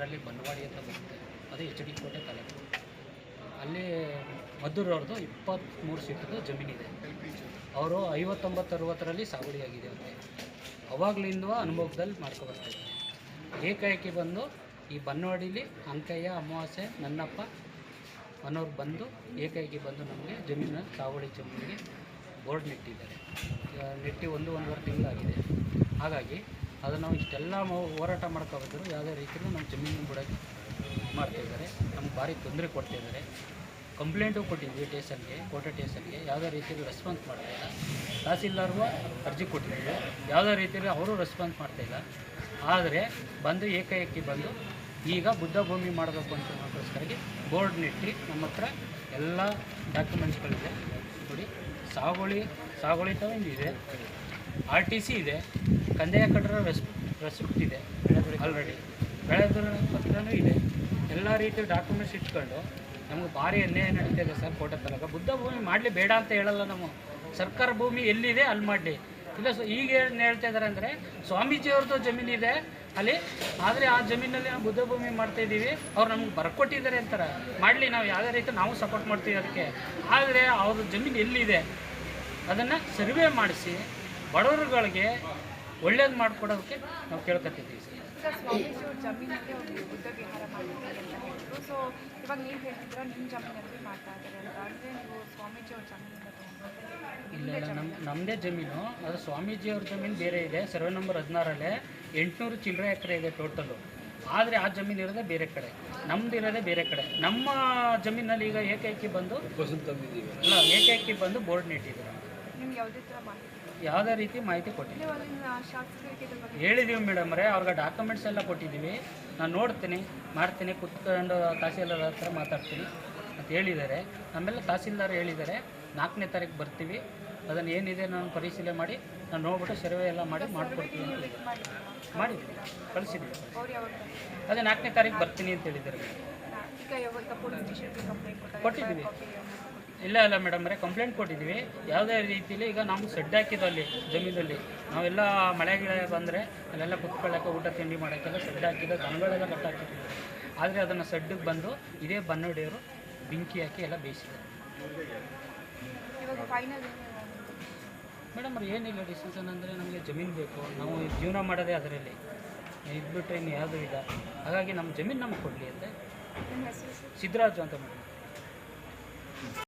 ಮಣ್ಣಳ್ಳಿ ಬನ್ನವಾಡಿ ಅಂತ ಬರುತ್ತೆ, ಅದು ಎಚ್ ಡಿ ಕೋಟೆ ತಾಲೂಕು. ಅಲ್ಲಿ ಮದ್ದೂರು ಅವ್ರದ್ದು 23 ಸೀಟದು ಜಮೀನಿದೆ. ಅವರು 59-60ರಲ್ಲಿ ಸಾಗುವಳಿಯಾಗಿದೆ ಅಂತೆ. ಅವಾಗಲಿಂದ ಅನುಭವದಲ್ಲಿ ಮಾಡ್ಕೊಬರ್ತಿದ್ದಾರೆ. ಏಕಾಏಕಿ ಬಂದು ಈ ಬನ್ನವಾಡಿಲಿ ಅಂಕಯ್ಯ, ಅಮಾವಾಸ್ಯೆ, ನನ್ನಪ್ಪ ಅನ್ನೋರು ಬಂದು ಏಕಾಏಕಿ ಬಂದು ನಮಗೆ ಜಮೀನು ಸಾಗುವಳಿ ಜಮೀನಿಗೆ ಬೋರ್ಡ್ ನೆಟ್ಟಿದ್ದಾರೆ. ನೆಟ್ಟಿ 1-1.5 ತಿಂಗಳಾಗಿದೆ. ಹಾಗಾಗಿ ಅದು ನಾವು ಇಷ್ಟೆಲ್ಲ ಹೋರಾಟ ಮಾಡ್ಕೊಬಂದರು ಯಾವುದೇ ರೀತಿಯಲ್ಲೂ ನಮ್ಮ ಜಮೀನು ಬಿಡೋಕ್ಕೆ ಮಾಡ್ತಾಯಿದ್ದಾರೆ. ನಮ್ಗೆ ಭಾರಿ ತೊಂದರೆ ಕೊಡ್ತಾಯಿದ್ದಾರೆ. ಕಂಪ್ಲೇಂಟು ಕೊಟ್ಟಿದ್ವಿ ಸ್ಟೇಷನ್ಗೆ, ಕೋಟೆ ಸ್ಟೇಷನ್ಗೆ, ಯಾವುದೇ ರೀತಿಯಲ್ಲಿ ರೆಸ್ಪಾನ್ಸ್ ಮಾಡ್ತಾಯಿಲ್ಲ. ತಹಸೀಲ್ದಾರ್ಗೂ ಅರ್ಜಿ ಕೊಟ್ಟಿದ್ದೀವಿ, ಯಾವುದೇ ರೀತಿಯಲ್ಲಿ ಅವರು ರೆಸ್ಪಾನ್ಸ್ ಮಾಡ್ತಾಯಿಲ್ಲ. ಆದರೆ ಬಂದು ಏಕಾಏಕಿ ಬಂದು ಈಗ ಬುದ್ಧ ಭೂಮಿ ಮಾಡಬೇಕು ಅಂತ ನಮಗೋಸ್ಕರಗೆ ಬೋರ್ಡ್ ನೆಟ್ಟಿ ನಮ್ಮ ಹತ್ರ ಎಲ್ಲ ಡಾಕ್ಯುಮೆಂಟ್ಸ್ಗಳಿದೆ ನೋಡಿ. ಸಾಗುವಳಿ ಇದೆ, RTC ಇದೆ, ಕಂದಾಯ ಕಟ್ಟಡ ರೆಸಿಪ್ಟ್ ಇದೆ ಆಲ್ರೆಡಿ, ಬೆಳೆದರ ಪತ್ರನೂ ಇದೆ. ಎಲ್ಲ ರೀತಿಯ ಡಾಕ್ಯುಮೆಂಟ್ಸ್ ಇಟ್ಕೊಂಡು ನಮಗೆ ಭಾರಿ ಅನ್ಯಾಯ ನಡೀತಾ ಇದೆ ಸರ್. ಕೋಟೆ ತಾಲೂಕು ಬುದ್ಧ ಭೂಮಿ ಮಾಡಲಿ ಬೇಡ ಅಂತ ಹೇಳಲ್ಲ ನಾವು. ಸರ್ಕಾರ ಭೂಮಿ ಎಲ್ಲಿದೆ ಅಲ್ಲಿ ಮಾಡಲಿ. ಇಲ್ಲ ಈಗ ಏನು ಹೇಳ್ತಾ ಇದ್ದಾರೆ ಅಂದರೆ ಸ್ವಾಮೀಜಿಯವ್ರದ್ದು ಜಮೀನಿದೆ ಅಲ್ಲಿ, ಆದರೆ ಆ ಜಮೀನಲ್ಲಿ ನಾವು ಬುದ್ಧ ಭೂಮಿ ಮಾಡ್ತಾಯಿದ್ದೀವಿ, ಅವ್ರು ನಮ್ಗೆ ಬರ್ಕೊಟ್ಟಿದ್ದಾರೆ ಅಂತಾರೆ. ಮಾಡಲಿ, ನಾವು ಯಾವುದೇ ರೀತಿ ನಾವು ಸಪೋರ್ಟ್ ಮಾಡ್ತೀವಿ ಅದಕ್ಕೆ. ಆದರೆ ಅವ್ರ ಜಮೀನು ಎಲ್ಲಿದೆ ಅದನ್ನು ಸರ್ವೆ ಮಾಡಿಸಿ ಬಡವರುಗಳಿಗೆ ಒಳ್ಳೇದು ಮಾಡಿಕೊಡೋದಕ್ಕೆ ನಾವು ಕೇಳ್ಕೊತಿದ್ದೀವಿ ಸರ್. ಸ್ವಾಮೀಜಿಯವ್ರ ಜಮೀನಲ್ಲಿ ಒಂದು ಬುದ್ಧ ವಿಹಾರ ಮಾಡ್ತಾರೆ ಅಂತ ಹೇಳಿದ್ರು. ಸೊ ಇವಾಗ ನೀವು ಹೇಳ್ತಿದ್ರೆ ನಿಮ್ಮ ಜಮೀನಲ್ಲಿ ಮಾಡ್ತಾ ಇದ್ದಾರೆ ಅಂತ, ಅಂದರೆ ನೀವು ಸ್ವಾಮೀಜಿಯವ್ರ ಜಮೀನಿಂದ ಇಲ್ಲ, ನಮ್ಮದೇ ಜಮೀನು. ಅದು ಸ್ವಾಮೀಜಿಯವ್ರ ಜಮೀನು ಬೇರೆ ಇದೆ. ಸರ್ವೆ ನಂಬರ್ 16ರಲ್ಲೇ 800 ಚಿಲ್ಲರೆ ಎಕರೆ ಇದೆ ಟೋಟಲು. ಆದರೆ ಆ ಜಮೀನು ಇರೋದೇ ಬೇರೆ ಕಡೆ, ನಮ್ದು ಇರೋದೇ ಬೇರೆ ಕಡೆ. ನಮ್ಮ ಜಮೀನಲ್ಲಿ ಈಗ ಏಕೈಕಿ ಬಂದು ಏಕೈಕಿ ಬಂದು ಬೋರ್ಡ್ ನೆಟ್ಟಿದ್ದಾರೆ. ನಿಮ್ಗೆ ಯಾವುದೇ ಥರ ಮಾಹಿತಿ, ಯಾವುದೇ ರೀತಿ ಮಾಹಿತಿ ಕೊಟ್ಟಿದ್ದೀವಿ, ಹೇಳಿದ್ದೀವಿ ಮೇಡಮ್ರೆ. ಅವ್ರಿಗೆ ಡಾಕ್ಯುಮೆಂಟ್ಸ್ ಎಲ್ಲ ಕೊಟ್ಟಿದ್ದೀವಿ. ನಾನು ನೋಡ್ತೀನಿ, ಮಾಡ್ತೀನಿ, ಕುತ್ಕೊಂಡು ತಹಸೀಲ್ದಾರ್ ಹತ್ರ ಮಾತಾಡ್ತೀನಿ ಅಂತ ಹೇಳಿದ್ದಾರೆ. ಆಮೇಲೆ ತಹಸೀಲ್ದಾರ್ ಹೇಳಿದ್ದಾರೆ 4ನೇ ತಾರೀಕು ಬರ್ತೀವಿ, ಅದನ್ನು ಏನಿದೆ ನಾನು ಪರಿಶೀಲನೆ ಮಾಡಿ ನಾನು ನೋಡ್ಬಿಟ್ಟು ಸರ್ವೆ ಎಲ್ಲ ಮಾಡಿಕೊಡ್ತೀನಿ ಅಂತ ಮಾಡಿದ್ವಿ, ಕಳಿಸಿದ್ವಿ. ಅದೇ 4ನೇ ತಾರೀಕು ಬರ್ತೀನಿ ಅಂತ ಹೇಳಿದ್ದಾರೆ. ಕೊಟ್ಟಿದ್ದೀವಿ. ಇಲ್ಲ ಮೇಡಮ್ರೆ, ಕಂಪ್ಲೇಂಟ್ ಕೊಟ್ಟಿದ್ದೀವಿ. ಯಾವುದೇ ರೀತಿಯಲ್ಲಿ ಈಗ ನಾವು ಸೆಡ್ ಹಾಕಿದ್ದು ಅಲ್ಲಿ ಜಮೀನಲ್ಲಿ, ನಾವೆಲ್ಲ ಮಳೆ ಬಂದರೆ ಅಲ್ಲೆಲ್ಲ ಕುತ್ಕೊಳ್ಳೋಕ್ಕೆ, ಊಟ ತಿಂಡಿ ಮಾಡೋಕ್ಕೆಲ್ಲ ಸೆಡ್ ಹಾಕಿದ್ದು, ದನಗಳೆಲ್ಲ ಕಟ್ಟಾಕಿದ್ದೀವಿ. ಆದರೆ ಅದನ್ನು ಸೆಡ್ಡಿಗೆ ಬಂದು ಇದೇ ಬನ್ನವಾಡಿಯವರು ಬೆಂಕಿ ಹಾಕಿ ಎಲ್ಲ ಬೇಯಿಸಿದ್ದಾರೆ. ಮೇಡಮ್ ಏನಿಲ್ಲ ಡಿಸಿಷನ್ ಅಂದರೆ ನಮಗೆ ಜಮೀನು ಬೇಕು, ನಾವು ಜೀವನ ಮಾಡೋದೇ ಅದರಲ್ಲಿ, ಇದ್ಬಿಟ್ರೆ ಇನ್ನು ಯಾವುದೂ ಇಲ್ಲ. ಹಾಗಾಗಿ ನಮ್ಮ ಜಮೀನು ನಮ್ಗೆ ಕೊಡಲಿ ಅಂತ. ಸಿದ್ದರಾಜು ಅಂತ ಮೇಡಮ್.